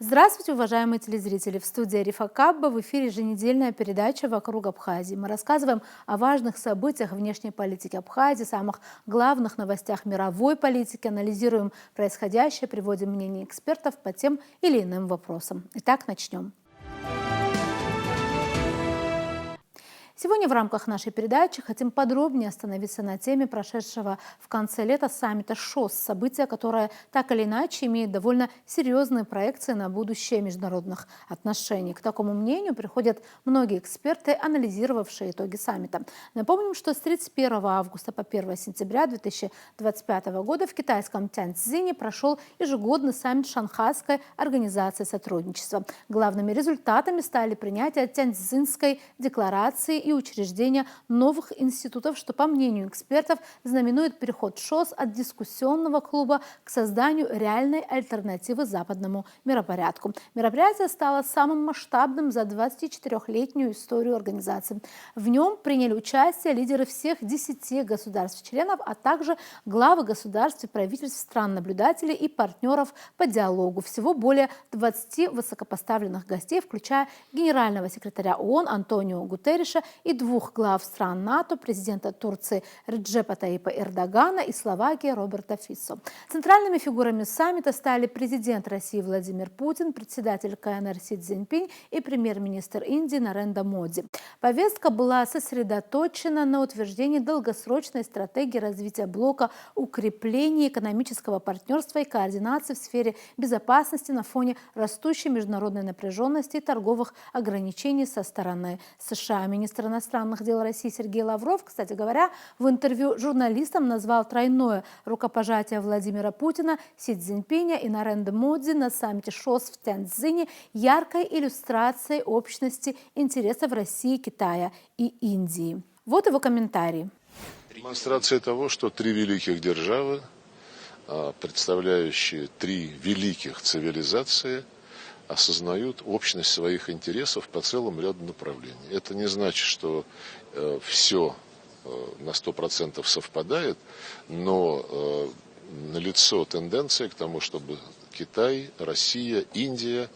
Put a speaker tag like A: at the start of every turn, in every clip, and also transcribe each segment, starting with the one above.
A: Здравствуйте, уважаемые телезрители! В студии Арифа Кабба в эфире еженедельная передача «Вокруг Абхазии». Мы рассказываем о важных событиях внешней политики Абхазии, самых главных новостях мировой политики, анализируем происходящее, приводим мнения экспертов по тем или иным вопросам. Итак, начнем. Сегодня в рамках нашей передачи хотим подробнее остановиться на теме прошедшего в конце лета саммита ШОС, события, которое так или иначе имеет довольно серьезные проекции на будущее международных отношений. К такому мнению приходят многие эксперты, анализировавшие итоги саммита. Напомним, что с 31 августа по 1 сентября 2025 года в китайском Тяньцзине прошел ежегодный саммит Шанхайской организации сотрудничества. Главными результатами стали принятие Тяньцзинской декларации и учреждения новых институтов, что, по мнению экспертов, знаменует переход ШОС от дискуссионного клуба к созданию реальной альтернативы западному миропорядку. Мероприятие стало самым масштабным за 24-летнюю историю организации. В нем приняли участие лидеры всех 10 государств-членов, а также главы государств и правительств стран-наблюдателей и партнеров по диалогу. Всего более 20 высокопоставленных гостей, включая генерального секретаря ООН Антонио Гутерриша и двух глав стран НАТО, президента Турции Реджепа Таипа Эрдогана и Словакии Роберта Фицо. Центральными фигурами саммита стали президент России Владимир Путин, председатель КНР Си Цзиньпинь и премьер-министр Индии Нарендра Моди. Повестка была сосредоточена на утверждении долгосрочной стратегии развития блока, укреплении экономического партнерства и координации в сфере безопасности на фоне растущей международной напряженности и торговых ограничений со стороны США. Министр иностранных дел России Сергей Лавров, кстати говоря, в интервью журналистам назвал тройное рукопожатие Владимира Путина, Си Цзиньпиня и Нарендры Моди на саммите ШОС в Тяньцзине яркой иллюстрацией общности интересов России, Китая и Индии. Вот его комментарий.
B: Демонстрация того, что три великих державы, представляющие три великих цивилизации, осознают общность своих интересов по целому ряду направлений. Это не значит, что все на 100% совпадает, но налицо тенденция к тому, чтобы Китай, Россия, Индия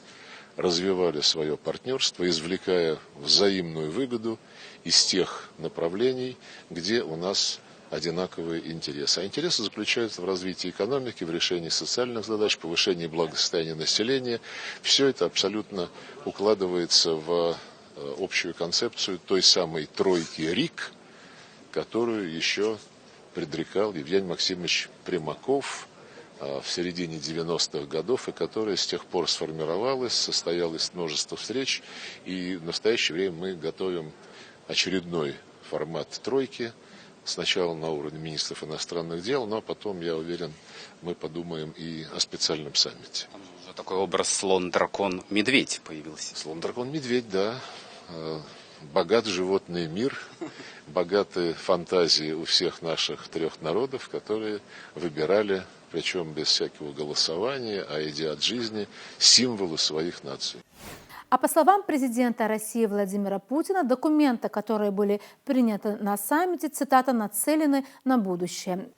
B: развивали свое партнерство, извлекая взаимную выгоду из тех направлений, где у нас одинаковые интересы. А интересы заключаются в развитии экономики, в решении социальных задач, повышении благосостояния населения. Все это абсолютно укладывается в общую концепцию той самой тройки РИК, которую еще предрекал Евгений Максимович Примаков в середине 90-х годов, и которая с тех пор сформировалась, состоялось множество встреч, и в настоящее время мы готовим очередной формат тройки, сначала на уровне министров иностранных дел, но потом, я уверен, мы подумаем и о специальном саммите.
C: Там уже такой образ слон-дракон-медведь появился.
B: Слон-дракон-медведь, да. Богат животный мир, богатые фантазии у всех наших трех народов, которые выбирали, причем без всякого голосования, а идя от жизни, символы своих наций.
A: А по словам президента России Владимира Путина, документы, которые были приняты на саммите, цитата, нацелены на будущее.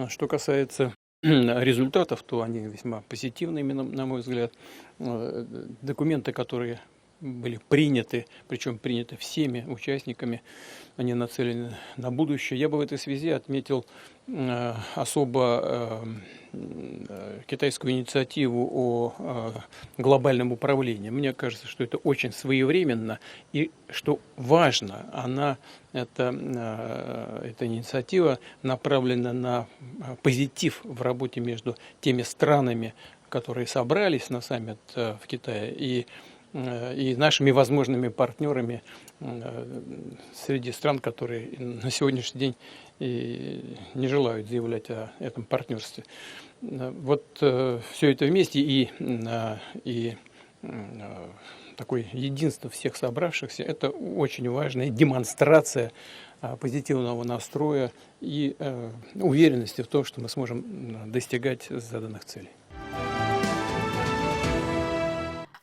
D: Что касается результатов, то они весьма позитивные, на мой взгляд. Документы, которые были приняты, причем приняты всеми участниками, они нацелены на будущее. Я бы в этой связи отметил особо китайскую инициативу о глобальном управлении. Мне кажется, что это очень своевременно и, что важно, эта инициатива направлена на позитив в работе между теми странами, которые собрались на саммит в Китае, и нашими возможными партнерами среди стран, которые на сегодняшний день и не желают заявлять о этом партнерстве. Вот все это вместе и такое единство всех собравшихся – это очень важная демонстрация позитивного настроя и уверенности в том, что мы сможем достигать заданных целей.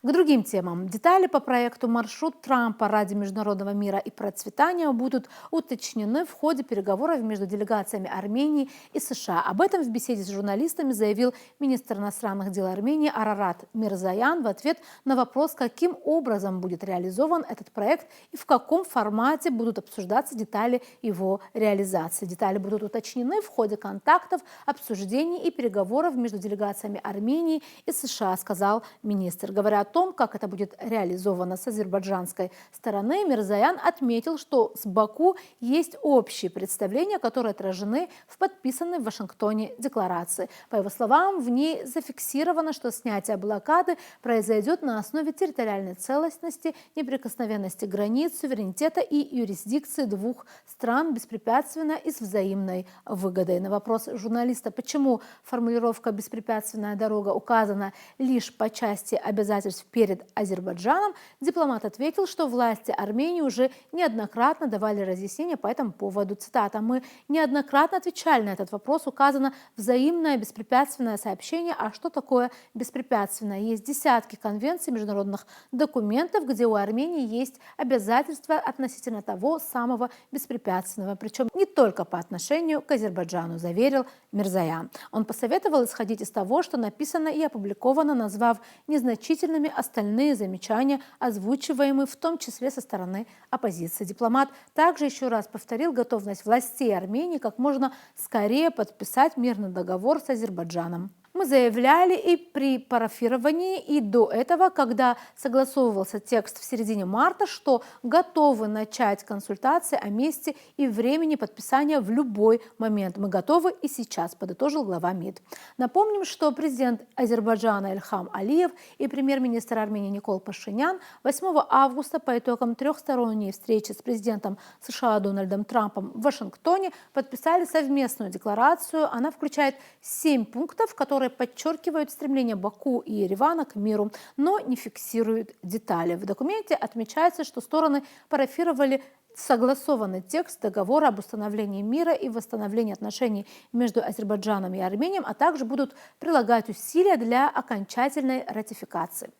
A: К другим темам. Детали по проекту «Маршрут Трампа ради международного мира и процветания» будут уточнены в ходе переговоров между делегациями Армении и США. Об этом в беседе с журналистами заявил министр иностранных дел Армении Арарат Мирзоян в ответ на вопрос, каким образом будет реализован этот проект и в каком формате будут обсуждаться детали его реализации. Детали будут уточнены в ходе контактов, обсуждений и переговоров между делегациями Армении и США, сказал министр. Говоря о том, как это будет реализовано с азербайджанской стороны, Мирзоян отметил, что с Баку есть общие представления, которые отражены в подписанной в Вашингтоне декларации. По его словам, в ней зафиксировано, что снятие блокады произойдет на основе территориальной целостности, неприкосновенности границ, суверенитета и юрисдикции двух стран беспрепятственно и с взаимной выгодой. На вопрос журналиста, почему формулировка «беспрепятственная дорога» указана лишь по части обязательств перед Азербайджаном, дипломат ответил, что власти Армении уже неоднократно давали разъяснения по этому поводу. Цитата: «Мы неоднократно отвечали на этот вопрос. Указано взаимное беспрепятственное сообщение. А что такое беспрепятственное? Есть десятки конвенций, международных документов, где у Армении есть обязательства относительно того самого беспрепятственного. Причем не только по отношению к Азербайджану», заверил Мирзоян. Он посоветовал исходить из того, что написано и опубликовано, назвав незначительными остальные замечания, озвучиваемые в том числе со стороны оппозиции. Дипломат также еще раз повторил готовность властей Армении как можно скорее подписать мирный договор с Азербайджаном. Мы заявляли и при парафировании, и до этого, когда согласовывался текст в середине марта, что готовы начать консультации о месте и времени подписания в любой момент. Мы готовы и сейчас, подытожил глава МИД. Напомним, что президент Азербайджана Ильхам Алиев и премьер-министр Армении Никол Пашинян 8 августа по итогам трехсторонней встречи с президентом США Дональдом Трампом в Вашингтоне подписали совместную декларацию. Она включает 7 пунктов, которые подчеркивают стремление Баку и Еревана к миру, но не фиксируют детали. В документе отмечается, что стороны парафировали согласованный текст договора об установлении мира и восстановлении отношений между Азербайджаном и Арменией, а также будут прилагать усилия для окончательной ратификации.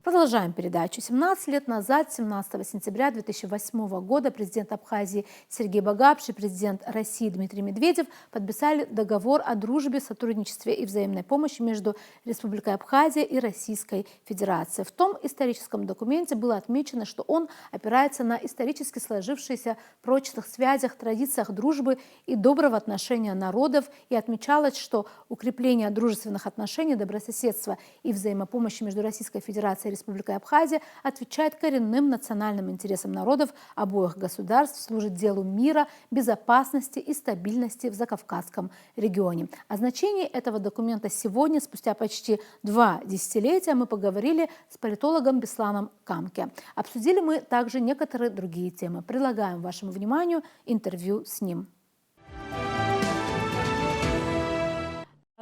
A: Продолжаем передачу. 17 лет назад, 17 сентября 2008 года, президент Абхазии Сергей Багапш и президент России Дмитрий Медведев подписали договор о дружбе, сотрудничестве и взаимной помощи между Республикой Абхазия и Российской Федерацией. В том историческом документе было отмечено, что он опирается на исторически сложившиеся прочных связях, традициях дружбы и доброго отношения народов, и отмечалось, что укрепление дружественных отношений, добрососедства и взаимопомощи между Российской Федерацией и Республикой Абхазия отвечает коренным национальным интересам народов обоих государств, служит делу мира, безопасности и стабильности в Закавказском регионе. О значении этого документа сегодня, спустя почти 2 десятилетия, мы поговорили с политологом Бесланом Камке. Обсудили мы также некоторые другие темы. Предлагаем вашему вниманию интервью с ним.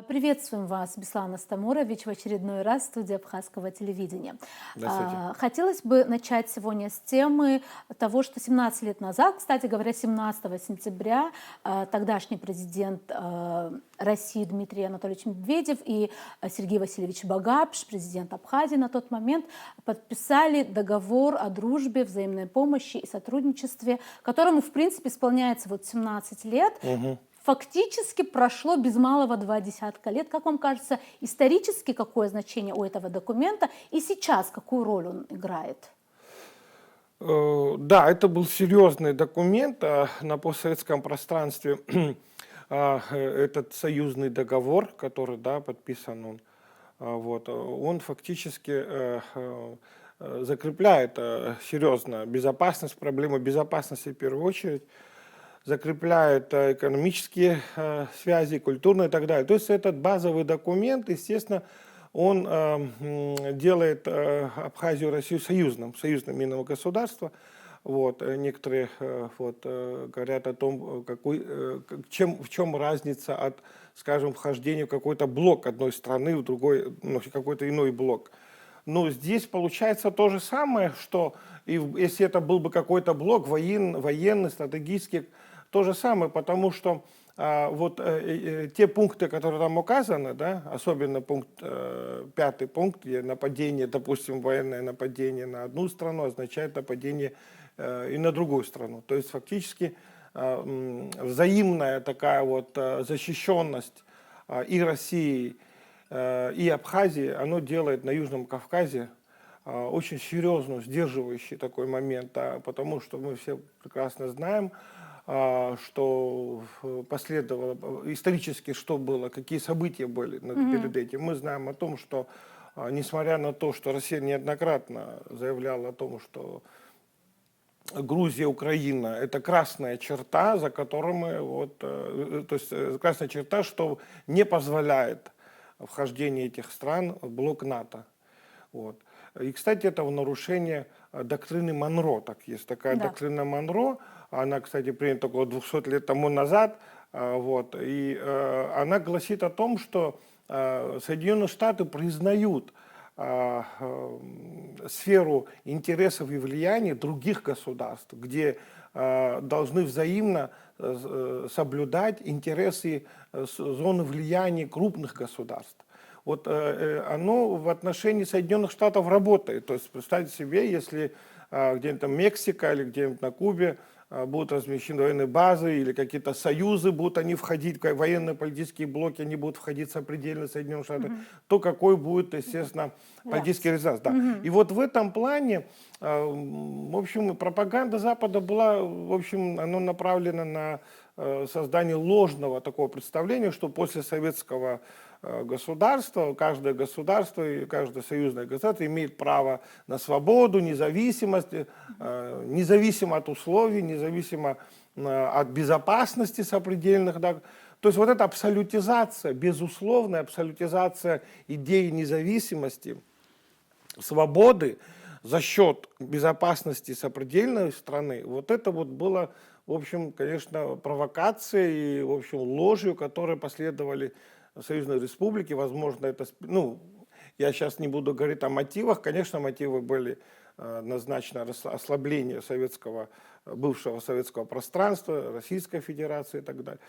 A: Приветствуем вас, Беслан Астамурович, в очередной раз в студии Абхазского телевидения. Хотелось бы начать сегодня с темы того, что 17 лет назад, кстати говоря, 17 сентября, тогдашний президент России Дмитрий Анатольевич Медведев и Сергей Васильевич Багапш, президент Абхазии на тот момент, подписали договор о дружбе, взаимной помощи и сотрудничестве, которому, в принципе, исполняется 17 лет. Фактически прошло без малого 2 десятка лет. Как вам кажется, исторически какое значение у этого документа и сейчас какую роль он играет?
E: Да, это был серьезный документ на постсоветском пространстве. Этот союзный договор, который подписан, он фактически закрепляет серьезно безопасность, проблему безопасности в первую очередь, закрепляет экономические связи, культурные и так далее. То есть этот базовый документ, естественно, он делает Абхазию и Россию союзным мирным государством. Некоторые говорят о том, в чем разница от, скажем, вхождения в какой-то блок одной страны в другой, в какой-то иной блок. Но здесь получается то же самое, что если это был бы какой-то блок военный, стратегический, то же самое, потому что те пункты, которые там указаны, да, особенно пункт, 5-й пункт, где нападение, допустим, военное нападение на одну страну означает нападение и на другую страну. То есть фактически взаимная такая вот защищенность и России, и Абхазии, оно делает на Южном Кавказе очень серьезный, сдерживающий такой момент, потому что мы все прекрасно знаем, что последовало, исторически что было, какие события были перед этим. Мы знаем о том, что несмотря на то, что Россия неоднократно заявляла о том, что Грузия, Украина – это красная черта, за которой мы, то есть красная черта, что не позволяет вхождение этих стран в блок НАТО. Вот. И, кстати, это в нарушение доктрины Монро. Так, есть такая доктрина Монро, она, кстати, принята около 200 лет тому назад, и она гласит о том, что Соединенные Штаты признают сферу интересов и влияния других государств, где должны взаимно соблюдать интересы зоны влияния крупных государств. Вот оно в отношении Соединенных Штатов работает. То есть представьте себе, если где-нибудь там Мексика или где-нибудь на Кубе будут размещены военные базы или какие-то союзы будут они входить, военные политические блоки, они будут входить сопредельно Соединенных Штатов, то какой будет, естественно, политический резонанс. Да. И вот в этом плане, в общем, пропаганда Запада была, в общем, она направлена на создание ложного такого представления, что после советского государства, каждое государство и каждое союзное государство имеет право на свободу, независимость, независимо от условий, независимо от безопасности сопредельных. Да. То есть вот эта абсолютизация, безусловная абсолютизация идеи независимости, свободы за счет безопасности сопредельной страны, вот это вот было, в общем, конечно, провокацией и, в общем, ложью, которые последовали Союзной Республики. Возможно, это, я сейчас не буду говорить о мотивах, конечно, мотивы были однозначно ослабление бывшего советского пространства, Российской Федерации и так далее.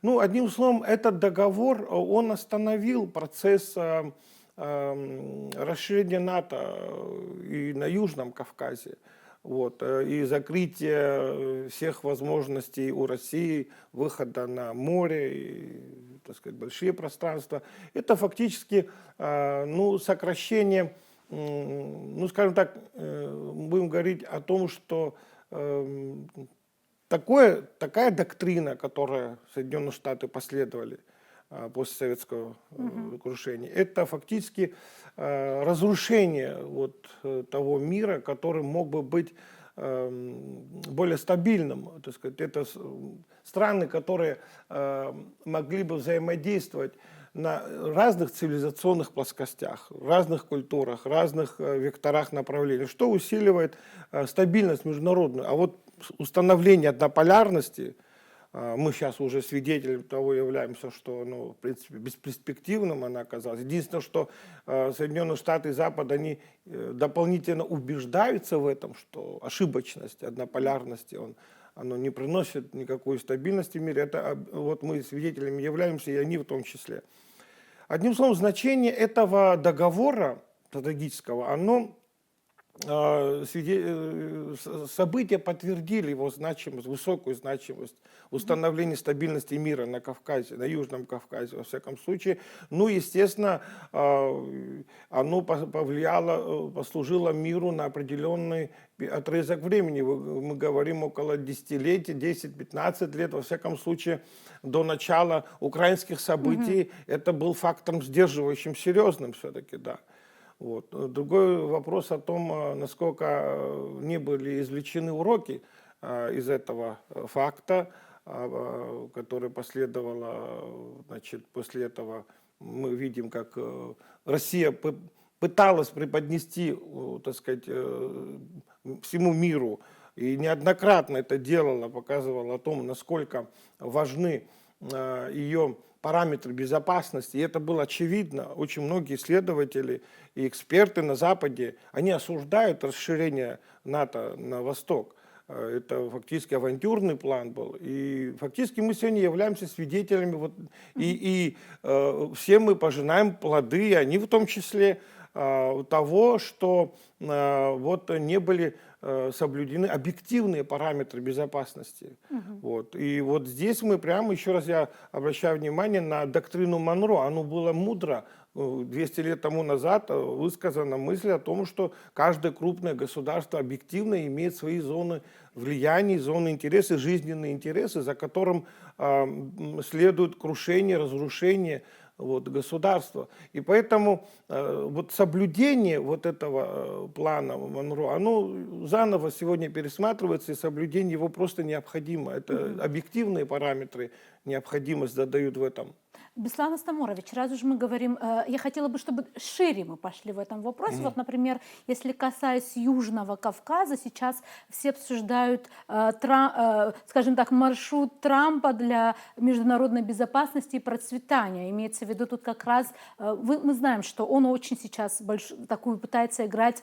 E: Одним словом, этот договор, он остановил процесс расширения НАТО и на Южном Кавказе. И закрытие всех возможностей у России, выхода на море, и, так сказать, большие пространства. Это фактически сокращение, скажем так, будем говорить о том, что такая доктрина, которой Соединенные Штаты последовали после советского крушения, это фактически разрушение того мира, который мог бы быть более стабильным. Так сказать, это страны, которые могли бы взаимодействовать на разных цивилизационных плоскостях, разных культурах, разных векторах направлений, что усиливает стабильность международную. А вот установление однополярности, мы сейчас уже свидетелями того являемся, что, в принципе, бесперспективным она оказалась. Единственное, что Соединенные Штаты и Запад, они дополнительно убеждаются в этом, что ошибочность однополярности, оно не приносит никакой стабильности в мире. Это вот мы свидетелями являемся, и они в том числе. Одним словом, значение этого договора стратегического, события подтвердили его значимость, высокую значимость установления стабильности мира на Кавказе, на Южном Кавказе, во всяком случае. Естественно, оно послужило миру на определенный отрезок времени. Мы говорим около десятилетий, 10-15 лет, во всяком случае, до начала украинских событий. Это был фактором сдерживающим, серьезным все-таки, да. Другой вопрос о том, насколько не были извлечены уроки из этого факта, который последовало, после этого мы видим, как Россия пыталась преподнести, так сказать, всему миру, и неоднократно это делала, показывала о том, насколько важны ее параметры безопасности, и это было очевидно. Очень многие исследователи и эксперты на Западе, они осуждают расширение НАТО на восток. Это фактически авантюрный план был. И фактически мы сегодня являемся свидетелями, вот, все мы пожинаем плоды, и они в том числе, того, что вот не были соблюдены объективные параметры безопасности. Вот. И вот здесь мы прямо, еще раз я обращаю внимание на доктрину Монро. Оно было мудро. 200 лет тому назад высказана мысль о том, что каждое крупное государство объективно имеет свои зоны влияния, зоны интереса, жизненные интересы, за которым следует крушение, разрушение вот, государства. И поэтому вот соблюдение вот этого плана Монро, оно заново сегодня пересматривается, и соблюдение его просто необходимо. Это объективные параметры, необходимость задают в этом.
A: Беслан Астамурович, раз уж мы говорим, я хотела бы, чтобы шире мы пошли в этом вопросе. Вот, например, если касаясь Южного Кавказа, сейчас все обсуждают, скажем так, маршрут Трампа для международной безопасности и процветания. Имеется в виду тут как раз, мы знаем, что он очень сейчас такую пытается играть,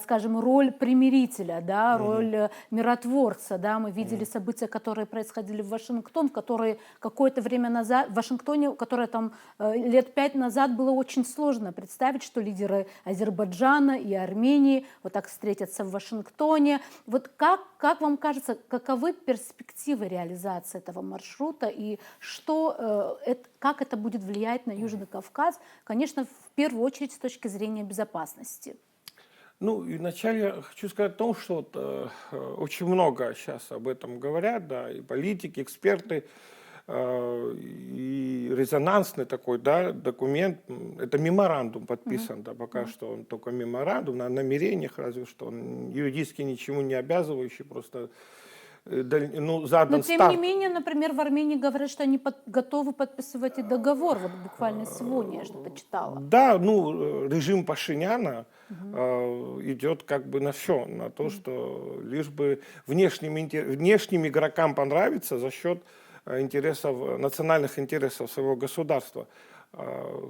A: скажем, роль примирителя, да, роль миротворца. Да. Мы видели события, которые происходили в Вашингтоне, которые какое-то время назад в Вашингтоне, которое там лет 5 назад было очень сложно представить, что лидеры Азербайджана и Армении вот так встретятся в Вашингтоне. Вот как вам кажется, каковы перспективы реализации этого маршрута и как это будет влиять на Южный Кавказ, конечно, в первую очередь с точки зрения безопасности?
E: Ну, и вначале я хочу сказать о том, что очень много сейчас об этом говорят, да, и политики, эксперты. И резонансный такой, да, документ, это меморандум подписан, да, пока что он только меморандум, на намерениях разве что, он юридически ничему не обязывающий, просто задан
A: Но тем
E: старт.
A: не менее, например, в Армении говорят, что они готовы подписывать и договор, вот буквально сегодня я что-то читала.
E: Да, режим Пашиняна идет как бы на все, на то, что лишь бы внешним игрокам понравится за счет национальных интересов своего государства.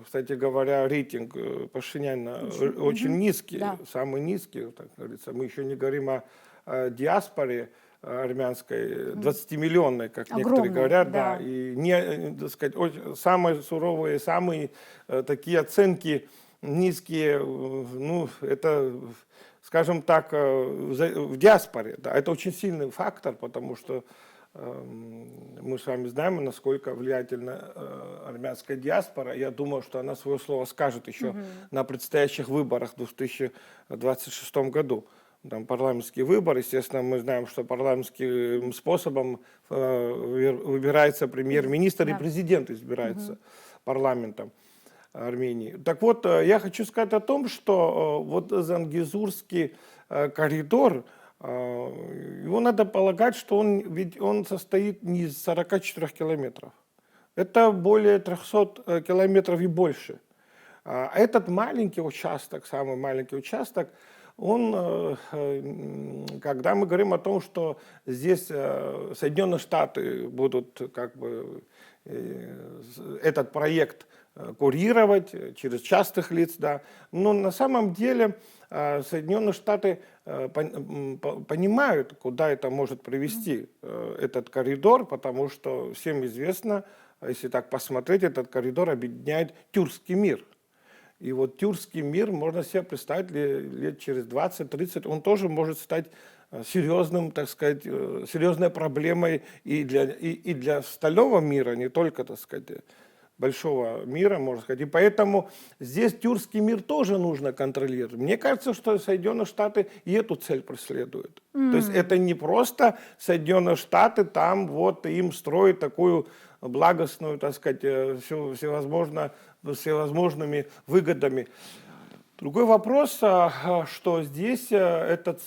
E: Кстати говоря, рейтинг Пашиняна очень низкий, да. Самый низкий, так говорится. Мы еще не говорим о диаспоре армянской, 20-миллионной, как огромный, некоторые говорят, да. И так сказать, самые суровые, самые такие оценки низкие, это, скажем так, в диаспоре. Да, это очень сильный фактор, потому что мы с вами знаем, насколько влиятельна армянская диаспора. Я думаю, что она свое слово скажет еще на предстоящих выборах в 2026 году. Там парламентские выборы, естественно, мы знаем, что парламентским способом выбирается премьер-министр, и президент избирается парламентом Армении. Так вот, я хочу сказать о том, что вот Зангезурский коридор, его надо полагать, что он состоит не из 44 километров. Это более 300 километров и больше. А этот маленький участок, самый маленький участок, он, когда мы говорим о том, что здесь Соединенные Штаты будут как бы этот проект курировать через частных лиц, да, но на самом деле Соединенные Штаты понимают, куда это может привести, этот коридор, потому что всем известно, если так посмотреть, этот коридор объединяет тюркский мир. И вот тюркский мир, можно себе представить, лет через 20-30, он тоже может стать серьезным, так сказать, серьезной проблемой и для остального мира, не только, так сказать, большого мира, можно сказать. И поэтому здесь тюркский мир тоже нужно контролировать. Мне кажется, что Соединенные Штаты и эту цель преследуют. То есть это не просто Соединенные Штаты там вот им строят такую благостную, так сказать, всевозможными выгодами. Другой вопрос, что здесь этот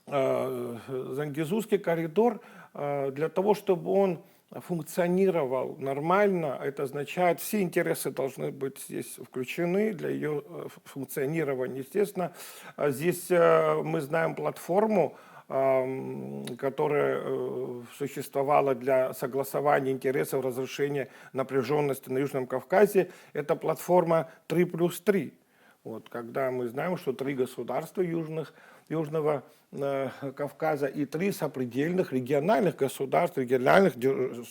E: Зангезурский коридор, для того, чтобы он функционировал нормально, это означает, все интересы должны быть здесь включены для ее функционирования. Естественно, здесь мы знаем платформу, которая существовала для согласования интересов, разрешения напряженности на Южном Кавказе. Это платформа 3+3. Вот, когда мы знаем, что 3 государства южных Южного Кавказа и 3 сопредельных региональных государств, региональных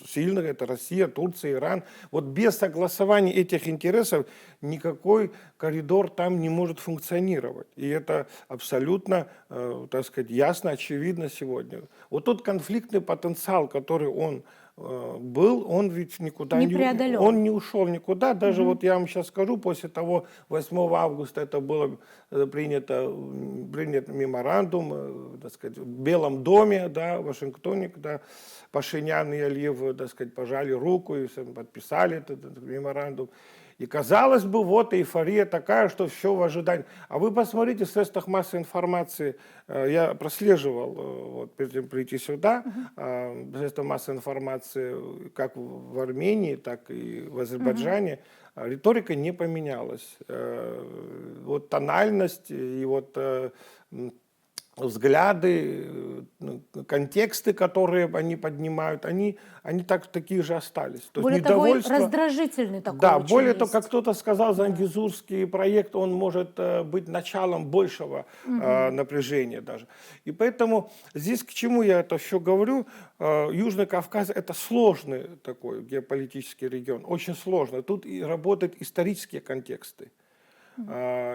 E: сильных, это Россия, Турция, Иран. Вот без согласования этих интересов никакой коридор там не может функционировать. И это абсолютно, так сказать, ясно, очевидно сегодня. Вот тот конфликтный потенциал, который он был, он ведь никуда
A: не преодолен.
E: Он не ушел никуда. Даже вот я вам сейчас скажу, после того 8 августа это было принят меморандум, так сказать, в Белом доме, да, в Вашингтоне, когда Пашинян и Алиев, так сказать, пожали руку и подписали этот меморандум. И казалось бы, вот эйфория такая, что все в ожидании. А вы посмотрите в средствах массовой информации, я прослеживал, вот, перед тем прийти сюда, средства массовой информации как в Армении, так и в Азербайджане, риторика не поменялась. Вот тональность и вот взгляды, контексты, которые они поднимают, они такие же остались. То
A: Более
E: есть
A: того,
E: недовольство...
A: раздражительный такой.
E: Да,
A: очень
E: более того,
A: есть.
E: как кто-то сказал, Зангезурский проект, он может быть началом большего напряжения даже. И поэтому здесь к чему я это все говорю? Южный Кавказ – это сложный такой геополитический регион, очень сложный. Тут и работают исторические контексты.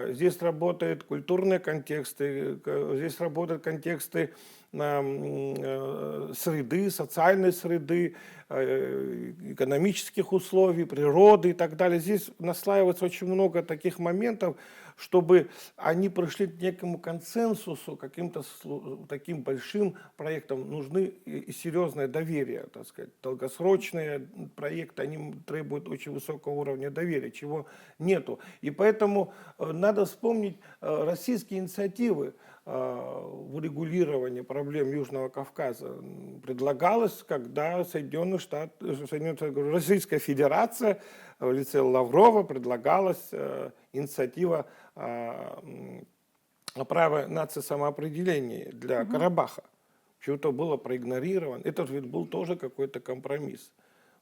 E: Здесь работают культурные контексты, здесь работают контексты среды, социальной среды, экономических условий, природы и так далее. Здесь наслаивается очень много таких моментов, чтобы они пришли к некому консенсусу, каким-то таким большим проектам. Нужны и серьезное доверие, так сказать. Долгосрочные проекты, они требуют очень высокого уровня доверия, чего нету. И поэтому надо вспомнить российские инициативы в урегулировании проблем Южного Кавказа. Предлагалось, когда Российская Федерация в лице Лаврова предлагалась инициатива о праве нации самоопределения для Карабаха. Почему-то было проигнорировано. Это ведь был тоже какой-то компромисс.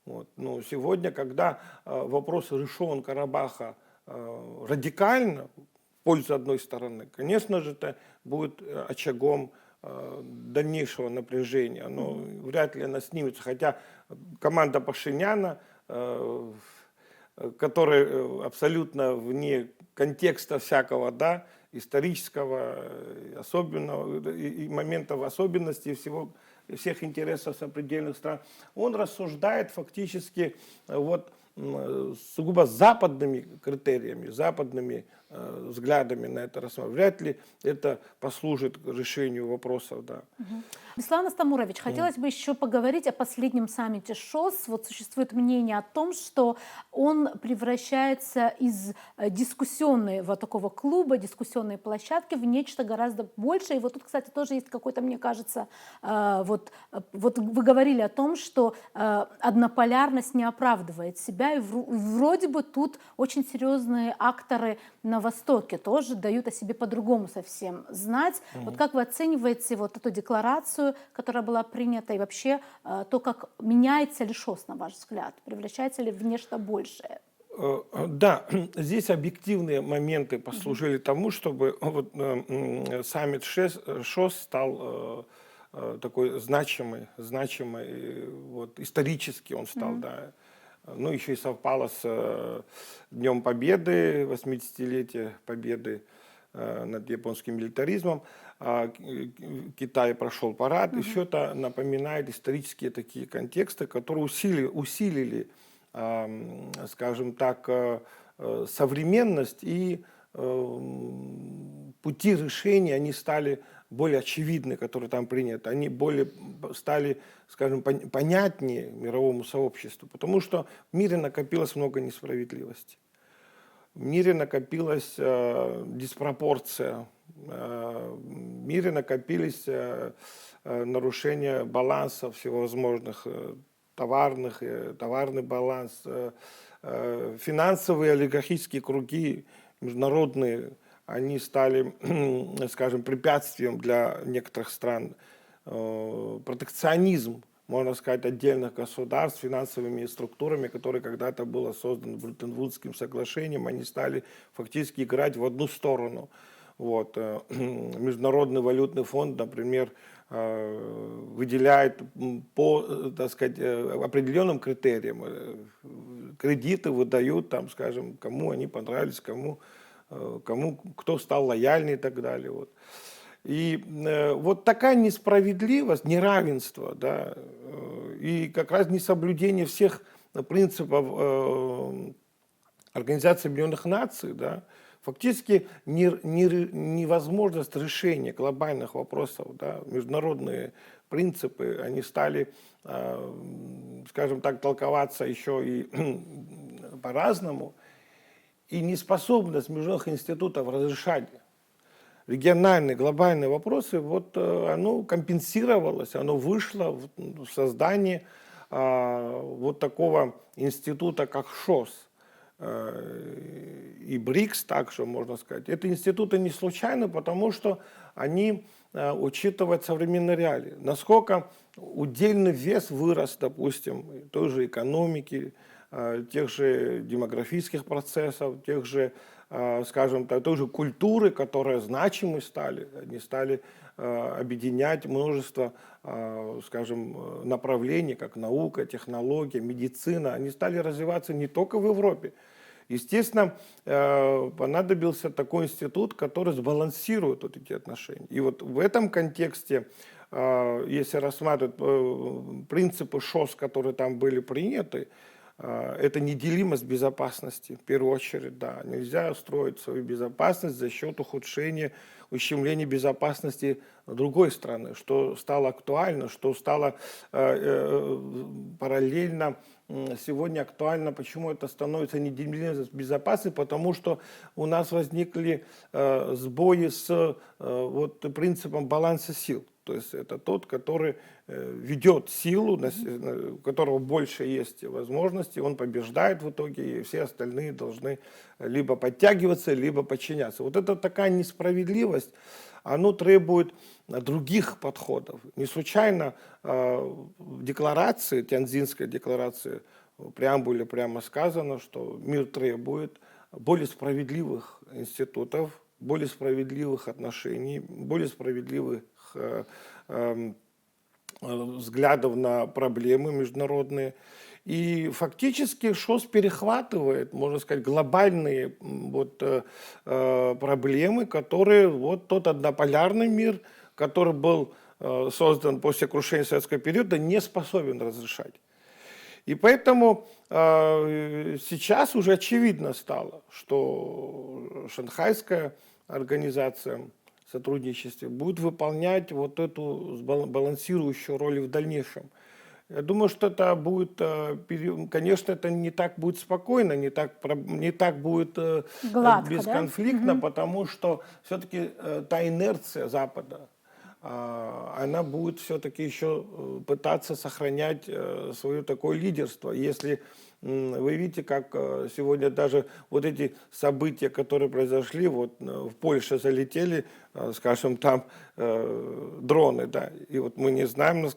E: Вот. Но сегодня, когда вопрос решен Карабаха радикально, в пользу одной стороны, конечно же, это будет очагом дальнейшего напряжения. Но вряд ли она снимется. Хотя команда Пашиняна, которая абсолютно вне контекста всякого, да, исторического, особенного, и моментов особенностей всех интересов сопредельных стран, он рассуждает фактически вот сугубо западными критериями, западными взглядами на это рассмотрение. Вряд ли это послужит решению вопросов. Да.
A: Беслан Астамурович, хотелось бы еще поговорить о последнем саммите ШОС. Вот существует мнение о том, что он превращается из дискуссионного такого клуба, дискуссионной площадки в нечто гораздо большее. И вот тут, кстати, тоже есть какой-то, мне кажется, вот вы говорили о том, что однополярность не оправдывает себя, и вроде бы тут очень серьезные акторы на Востоке тоже дают о себе по-другому совсем знать. Вот как вы оцениваете вот эту декларацию, которая была принята, и вообще то, как меняется ли ШОС, на ваш взгляд, превращается ли в нечто большее?
E: Да, здесь объективные моменты послужили тому, чтобы вот, саммит ШОС стал такой значимый, вот, исторически он стал, да. Ну, еще и совпало с Днем Победы, 80-летие Победы над японским милитаризмом. Китай прошел парад. Еще это напоминает исторические такие контексты, которые усилили, скажем так, современность, и пути решения, они стали более очевидны, которые там приняты, они более стали, скажем, понятнее мировому сообществу, потому что в мире накопилось много несправедливости. В мире накопилась диспропорция, в мире накопились нарушения баланса всевозможных, товарный баланс, финансовые олигархические круги международные, они стали, скажем, препятствием для некоторых стран. Протекционизм, можно сказать, отдельных государств финансовыми структурами, которые когда-то было создано Бреттон-Вудским соглашением, они стали фактически играть в одну сторону. Вот. Международный валютный фонд, например, выделяет по, так сказать, определенным критериям. Кредиты выдают, там, скажем, кому они понравились, кто стал лояльнее и так далее. Вот. И вот такая несправедливость, неравенство, да, и как раз несоблюдение всех принципов Организации Объединенных Наций, да, фактически невозможность решения глобальных вопросов, да, международные принципы, они стали, скажем так, толковаться еще и по-разному, и неспособность международных институтов разрешать региональные, глобальные вопросы, вот оно компенсировалось, оно вышло в создание вот такого института, как ШОС. И БРИКС также, можно сказать. Эти институты не случайны, потому что они учитывают современные реалии. Насколько удельный вес вырос, допустим, той же экономики, тех же демографических процессов, тех же, скажем так, той же культуры, которые значимы стали. Они стали объединять множество, скажем, направлений, как наука, технология, медицина. Они стали развиваться не только в Европе. Естественно, понадобился такой институт, который сбалансирует вот эти отношения. И вот в этом контексте, если рассматривать принципы ШОС, которые там были приняты, это неделимость безопасности, в первую очередь, да. Нельзя строить свою безопасность за счет ухудшения, ущемления безопасности другой страны, что стало актуально, что стало параллельно сегодня актуально. Почему это становится неделимость безопасности? Потому что у нас возникли сбои с вот, принципом баланса сил. То есть это тот, который ведет силу, у которого больше есть возможностей, он побеждает в итоге, и все остальные должны либо подтягиваться, либо подчиняться. Вот это такая несправедливость, оно требует других подходов. Не случайно в декларации, Тяньцзинской декларации, в преамбуле прямо сказано, что мир требует более справедливых институтов, более справедливых отношений, более справедливых взглядов на проблемы международные. И фактически ШОС перехватывает, можно сказать, глобальные вот, проблемы, которые вот тот однополярный мир, который был создан после крушения советского периода, не способен разрешать. И поэтому сейчас уже очевидно стало, что Шанхайская организация сотрудничестве будет выполнять вот эту балансирующую роль в дальнейшем. Я думаю, что это будет, конечно, это не так будет спокойно, не так будет
A: Гладко,
E: бесконфликтно,
A: да?
E: потому что все-таки та инерция Запада, она будет все-таки еще пытаться сохранять свое такое лидерство. Если вы видите, как сегодня даже вот эти события, которые произошли, вот в Польше залетели, скажем, там дроны, да, и вот мы не знаем,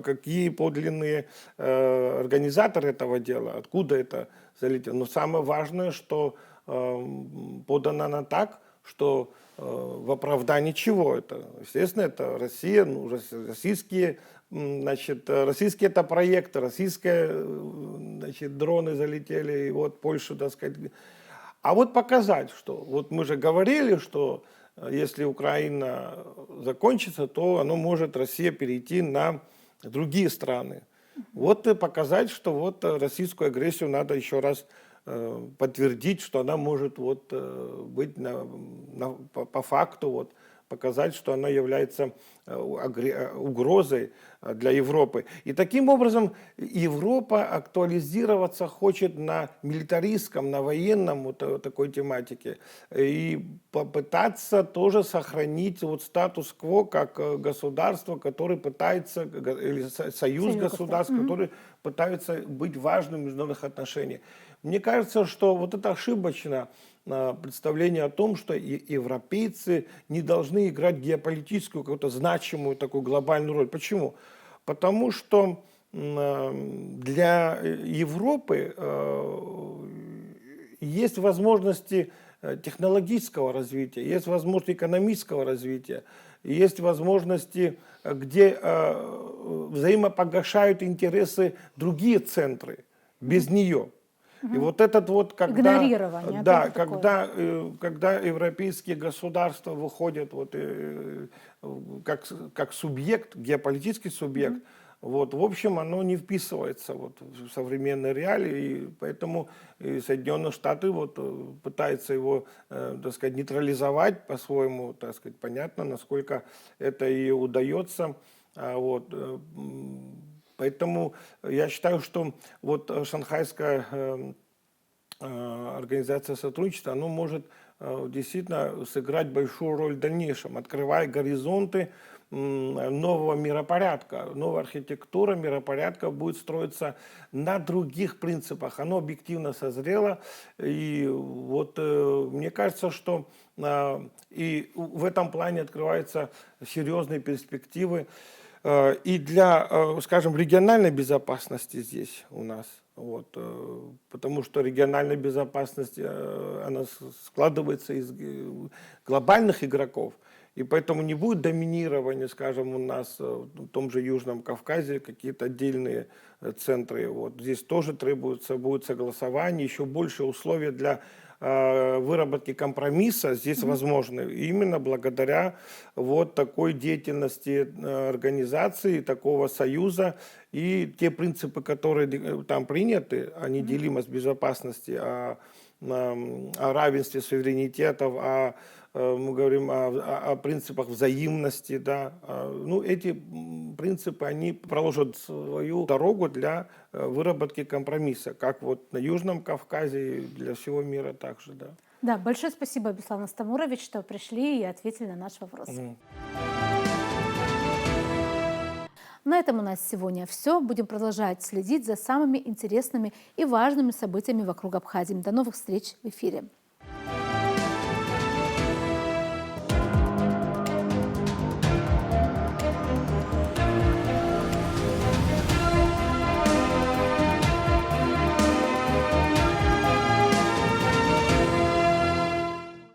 E: какие подлинные организаторы этого дела, откуда это залетело. Но самое важное, что подано она так, что в оправдании чего это? Естественно, это Россия, ну, российские, значит, российские это проекты, российские, значит, дроны залетели, и вот Польша, так сказать. А вот показать, что вот мы же говорили, что если Украина закончится, то оно может, Россия, перейти на другие страны. Вот и показать, что вот российскую агрессию надо еще раз подтвердить, что она может вот быть по факту, вот, показать, что она является угрозой для Европы. И таким образом Европа актуализироваться хочет на милитаристском, на военном вот такой тематике и попытаться тоже сохранить вот статус-кво как государство, которое пытается, или союз государств, который пытается быть важным в международных отношениях. Мне кажется, что вот это ошибочно представление о том, что европейцы не должны играть геополитическую, какую-то значимую такую глобальную роль. Почему? Потому что для Европы есть возможности технологического развития, есть возможности экономического развития, есть возможности, где взаимопогашают интересы другие центры без нее. И вот этот вот, когда,
A: Игнорирование,
E: да,
A: опять такое.
E: когда европейские государства выходят вот, как субъект, геополитический субъект, вот, в общем, оно не вписывается вот, в современные реалии, и поэтому и Соединенные Штаты вот, пытаются его, так сказать, нейтрализовать по-своему, так сказать, понятно, насколько это и удается. Вот, поэтому я считаю, что вот шанхайская организация сотрудничества, оно может действительно сыграть большую роль в дальнейшем, открывая горизонты нового миропорядка. Новая архитектура миропорядка будет строиться на других принципах. Оно объективно созрело. И вот мне кажется, что и в этом плане открываются серьезные перспективы и для, скажем, региональной безопасности здесь у нас. Вот, потому что региональная безопасность, она складывается из глобальных игроков. И поэтому не будет доминирования, скажем, у нас в том же Южном Кавказе какие-то отдельные центры. Вот здесь тоже требуется будет согласование, еще больше условий для выработки компромисса здесь возможны именно благодаря вот такой деятельности организации, такого союза. И те принципы, которые там приняты, о неделимости безопасности, о равенстве суверенитетов, мы говорим о принципах взаимности, да. Ну, эти принципы, они проложат свою дорогу для выработки компромисса, как вот на Южном Кавказе и для всего мира также, да.
A: Да, большое спасибо, Беслан Астамурович, что пришли и ответили на наш вопрос. На этом у нас сегодня все. Будем продолжать следить за самыми интересными и важными событиями вокруг Абхазии. До новых встреч в эфире.